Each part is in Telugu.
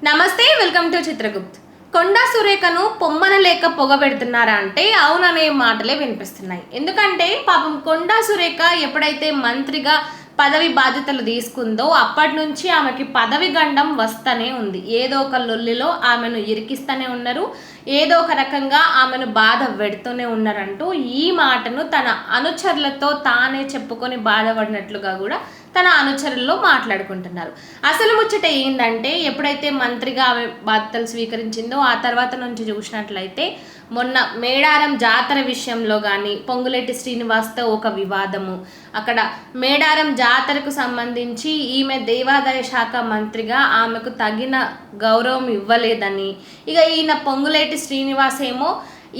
నమస్తే, వెల్కమ్ టు చిత్రగుప్త్. కొండా సురేఖను పొమ్మన లేక పొగబెడుతున్నారా అంటే అవుననే మాటలే వినిపిస్తున్నాయి. ఎందుకంటే పాపం కొండా సురేఖ ఎప్పుడైతే మంత్రిగా పదవి బాధ్యతలు తీసుకుందో అప్పటి నుంచి ఆమెకి పదవి గండం వస్తూనే ఉంది. ఏదో ఒక లొల్లిలో ఆమెను ఇరికిస్తూనే ఉన్నారు, ఏదో ఒక రకంగా ఆమెను బాధ పెడుతూనే ఉన్నారంటూ ఈ మాటను తన అనుచరులతో తానే చెప్పుకొని బాధపడినట్లుగా కూడా తన అనుచరుల్లో మాట్లాడుకుంటున్నారు. అసలు ముచ్చట ఏంటంటే ఎప్పుడైతే మంత్రిగా ఆమె బాధ్యతలు స్వీకరించిందో ఆ తర్వాత నుంచి చూసినట్లయితే మొన్న మేడారం జాతర విషయంలో కానీ పొంగులేటి శ్రీనివాస్తో ఒక వివాదము, అక్కడ మేడారం జాతరకు సంబంధించి ఈమె దేవాదాయ శాఖ మంత్రిగా ఆమెకు తగిన గౌరవం ఇవ్వలేదని, ఇక ఈయన పొంగులేటి శ్రీనివాస్ ఏమో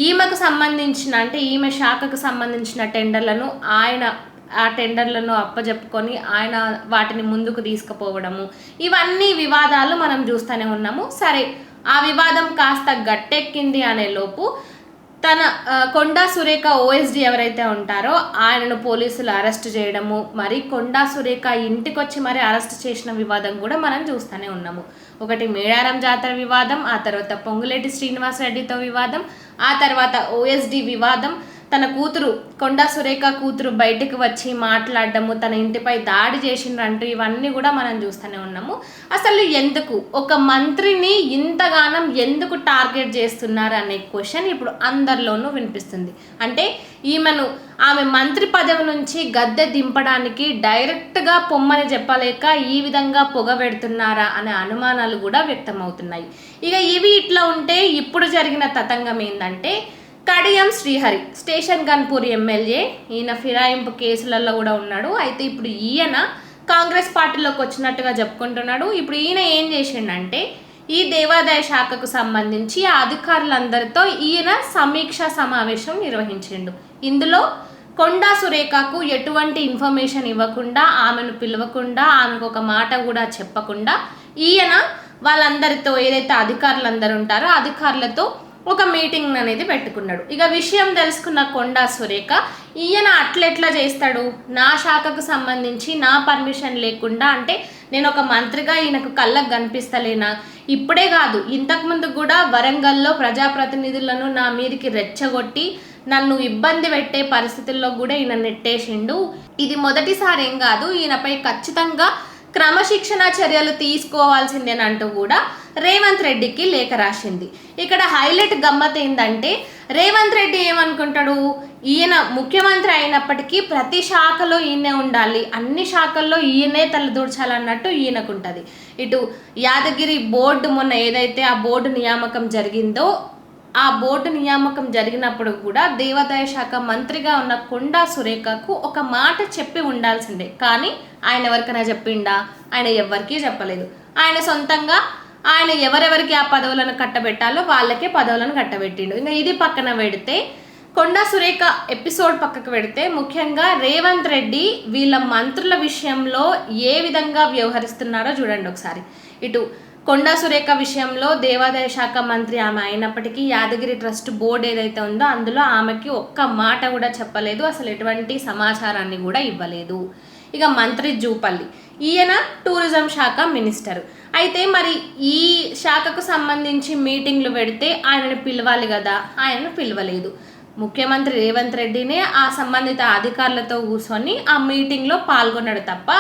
ఈమెకు సంబంధించిన అంటే ఈమె శాఖకు సంబంధించిన టెండర్లను ఆ టెండర్లను అప్పజెప్పుకొని ఆయన వాటిని ముందుకు తీసుకుపోవడము, ఇవన్నీ వివాదాలు మనం చూస్తూనే ఉన్నాము. సరే, ఆ వివాదం కాస్త గట్టెక్కింది అనే లోపు తన కొండా సురేఖ ఓఎస్డి ఎవరైతే ఉంటారో ఆయనను పోలీసులు అరెస్ట్ చేయడము, మరి కొండా సురేఖ ఇంటికి వచ్చి మరి అరెస్ట్ చేసిన వివాదం కూడా మనం చూస్తూనే ఉన్నాము. ఒకటి మేడారం జాతర వివాదం, ఆ తర్వాత పొంగులేటి శ్రీనివాస్ రెడ్డితో వివాదం, ఆ తర్వాత ఓఎస్డి వివాదం, తన కూతురు కొండా సురేఖ కూతురు బయటికి వచ్చి మాట్లాడడము, తన ఇంటిపై దాడి చేసిండ్రంటూ ఇవన్నీ కూడా మనం చూస్తూనే ఉన్నాము. అసలు ఎందుకు ఒక మంత్రిని ఇంతగానం ఎందుకు టార్గెట్ చేస్తున్నారు అనే క్వశ్చన్ ఇప్పుడు అందరిలోనూ వినిపిస్తుంది. అంటే ఆమె మంత్రి పదవి నుంచి గద్దె దింపడానికి డైరెక్ట్గా పొమ్మని చెప్పలేక ఈ విధంగా పొగబెడుతున్నారా అనే అనుమానాలు కూడా వ్యక్తమవుతున్నాయి. ఇక ఇవి ఇట్లా ఉంటే ఇప్పుడు జరిగిన తతంగం ఏంటంటే కడియం శ్రీహరి స్టేషన్ గన్పూర్ ఎమ్మెల్యే, ఈయన ఫిరాయింపు కేసులలో కూడా ఉన్నాడు. అయితే ఇప్పుడు ఈయన కాంగ్రెస్ పార్టీలోకి వచ్చినట్టుగా చెప్పుకుంటున్నాడు. ఇప్పుడు ఈయన ఏం చేసిండంటే ఈ దేవాదాయ శాఖకు సంబంధించి ఆ అధికారులందరితో ఈయన సమీక్షా సమావేశం నిర్వహించిండు. ఇందులో కొండా సురేఖకు ఎటువంటి ఇన్ఫర్మేషన్ ఇవ్వకుండా, ఆమెను పిలవకుండా, ఆమెకు ఒక మాట కూడా చెప్పకుండా ఈయన వాళ్ళందరితో ఏదైతే అధికారులందరూ ఉంటారో అధికారులతో ఒక మీటింగ్ అనేది పెట్టుకున్నాడు. ఇక విషయం తెలుసుకున్న కొండా సురేఖ ఈయన అట్లెట్లా చేస్తాడు, నా శాఖకు సంబంధించి నా పర్మిషన్ లేకుండా, అంటే నేను ఒక మంత్రిగా ఈయనకు కళ్ళకు కనిపిస్తలేనా, ఇప్పుడే కాదు ఇంతకుముందు కూడా వరంగల్లో ప్రజాప్రతినిధులను నా మీదికి రెచ్చగొట్టి నన్ను ఇబ్బంది పెట్టే పరిస్థితుల్లో కూడా ఈయన నెట్టేసిండు. ఇది మొదటిసారి ఏం కాదు, ఈయనపై ఖచ్చితంగా క్రమశిక్షణ చర్యలు తీసుకోవాల్సిందేనంటూ కూడా రేవంత్ రెడ్డికి లేఖ రాసింది. ఇక్కడ హైలైట్ గమ్మత్ ఏంటంటే రేవంత్ రెడ్డి ఏమనుకుంటాడు, ఈయన ముఖ్యమంత్రి అయినప్పటికీ ప్రతి శాఖలో ఈయనే ఉండాలి, అన్ని శాఖల్లో ఈయనే తలదూర్చాలన్నట్టు ఈయనకుంటుంది. ఇటు యాదగిరి బోర్డు మొన్న ఏదైతే ఆ బోర్డు నియామకం జరిగిందో ఆ బోర్డు నియామకం జరిగినప్పుడు కూడా దేవాదాయ శాఖ మంత్రిగా ఉన్న కొండా సురేఖకు ఒక మాట చెప్పి ఉండాల్సిందే. కానీ ఆయన ఎవరికైనా చెప్పిండా? ఆయన ఎవరికీ చెప్పలేదు. ఆయన సొంతంగా ఆయన ఎవరెవరికి ఆ పదవులను కట్టబెట్టాలో వాళ్ళకే పదవులను కట్టబెట్టిండు. ఇంకా ఇది పక్కన పెడితే కొండా సురేఖ ఎపిసోడ్ పక్కకు పెడితే ముఖ్యంగా రేవంత్ రెడ్డి వీళ్ళ మంత్రుల విషయంలో ఏ విధంగా వ్యవహరిస్తున్నారో చూడండి ఒకసారి. ఇటు కొండా సురేఖ విషయంలో దేవాదాయ శాఖ మంత్రి ఆమె అయినప్పటికీ యాదగిరి ట్రస్ట్ బోర్డు ఏదైతే ఉందో అందులో ఆమెకి ఒక్క మాట కూడా చెప్పలేదు, అసలు ఎటువంటి సమాచారాన్ని కూడా ఇవ్వలేదు. ఇక మంత్రి జూపల్లి, ఈయన టూరిజం శాఖ మినిస్టర్. అయితే మరి ఈ శాఖకు సంబంధించి మీటింగ్లు పెడితే ఆయనను పిలవాలి కదా, ఆయనను పిలవలేదు. ముఖ్యమంత్రి రేవంత్ రెడ్డినే ఆ సంబంధిత అధికారులతో కూర్చొని ఆ మీటింగ్లో పాల్గొన్నాడు తప్ప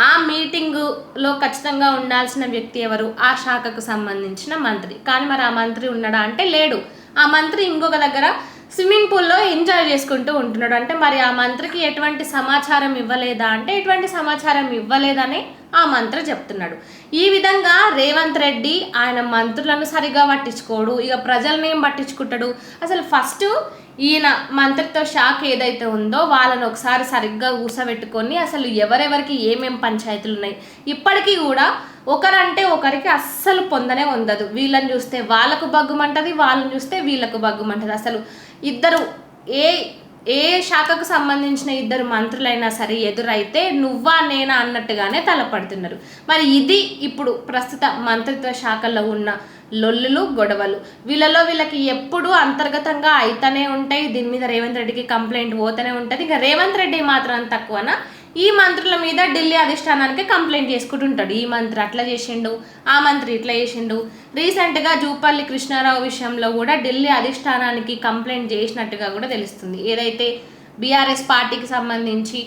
ఆ మీటింగులో ఖచ్చితంగా ఉండాల్సిన వ్యక్తి ఎవరు? ఆ శాఖకు సంబంధించిన మంత్రి. కానీ మరి ఆ మంత్రి ఉన్నాడా అంటే లేడు. ఆ మంత్రి ఇంకొక దగ్గర స్విమ్మింగ్ పూల్లో ఎంజాయ్ చేసుకుంటూ ఉంటున్నాడు. అంటే మరి ఆ మంత్రికి ఎటువంటి సమాచారం ఇవ్వలేదా అంటే ఎటువంటి సమాచారం ఇవ్వలేదని ఆ మంత్రి చెప్తున్నాడు. ఈ విధంగా రేవంత్ రెడ్డి ఆయన మంత్రులను సరిగా పట్టించుకోడు, ఇక ప్రజల్ని ఏం పట్టించుకుంటాడు. అసలు ఫస్ట్ ఈయన మంత్రిత్వ శాఖ ఏదైతే ఉందో వాళ్ళని ఒకసారి సరిగ్గా కూర్చోబెట్టుకొని అసలు ఎవరెవరికి ఏమేం పంచాయతీలు ఉన్నాయి, ఇప్పటికీ కూడా ఒకరంటే ఒకరికి అస్సలు పొందనే ఉండదు. వీళ్ళని చూస్తే వాళ్ళకు బగ్గుమంటది, వాళ్ళని చూస్తే వీళ్ళకు బగ్గుమంటది. అసలు ఇద్దరు ఏ శాఖకు సంబంధించిన ఇద్దరు మంత్రులైనా సరే ఎదురైతే నువ్వా నేనా అన్నట్టుగానే తలపడుతున్నారు. మరి ఇది ఇప్పుడు ప్రస్తుత మంత్రిత్వ శాఖలో ఉన్న లొల్లులు గొడవలు. వీళ్ళకి ఎప్పుడు అంతర్గతంగా అయితేనే ఉంటాయి. దీని మీద రేవంత్ రెడ్డికి కంప్లైంట్ పోతూనే ఉంటుంది. ఇంకా రేవంత్ రెడ్డి మాత్రం తక్కువన ఈ మంత్రుల మీద ఢిల్లీ అధిష్టానానికి కంప్లైంట్ చేసుకుంటుంటాడు. ఈ మంత్రి అట్లా చేసిండు, ఆ మంత్రి ఇట్లా చేసిండు. రీసెంట్గా జూపల్లి కృష్ణారావు విషయంలో కూడా ఢిల్లీ అధిష్టానానికి కంప్లైంట్ చేసినట్టుగా కూడా తెలుస్తుంది. ఏదైతే బీఆర్ఎస్ పార్టీకి సంబంధించి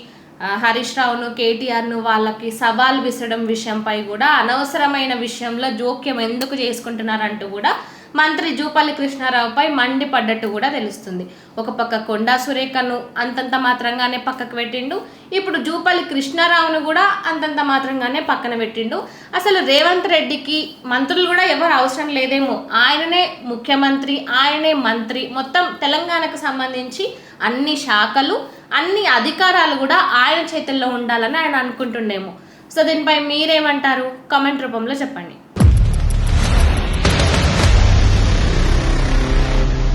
హరీష్ రావును, కేటీఆర్ను వాళ్ళకి సవాల్ విసరడం విషయంపై కూడా అనవసరమైన విషయంలో జోక్యం ఎందుకు చేసుకుంటున్నారంటూ కూడా మంత్రి జూపల్లి కృష్ణారావుపై మండిపడ్డట్టు కూడా తెలుస్తుంది. ఒక పక్క కొండా సురేఖను అంతంత మాత్రంగానే పక్కకు పెట్టిండు, ఇప్పుడు జూపల్లి కృష్ణారావును కూడా అంతంత మాత్రంగానే పక్కన పెట్టిండు. అసలు రేవంత్ రెడ్డికి మంత్రులు కూడా ఎవరు అవసరం లేదేమో, ఆయననే ముఖ్యమంత్రి, ఆయనే మంత్రి, మొత్తం తెలంగాణకు సంబంధించి అన్ని శాఖలు, అన్ని అధికారాలు కూడా ఆయన చేతుల్లో ఉండాలని ఆయన అనుకుంటుండేమో. సో దీనిపై మీరేమంటారు? కామెంట్ రూపంలో చెప్పండి.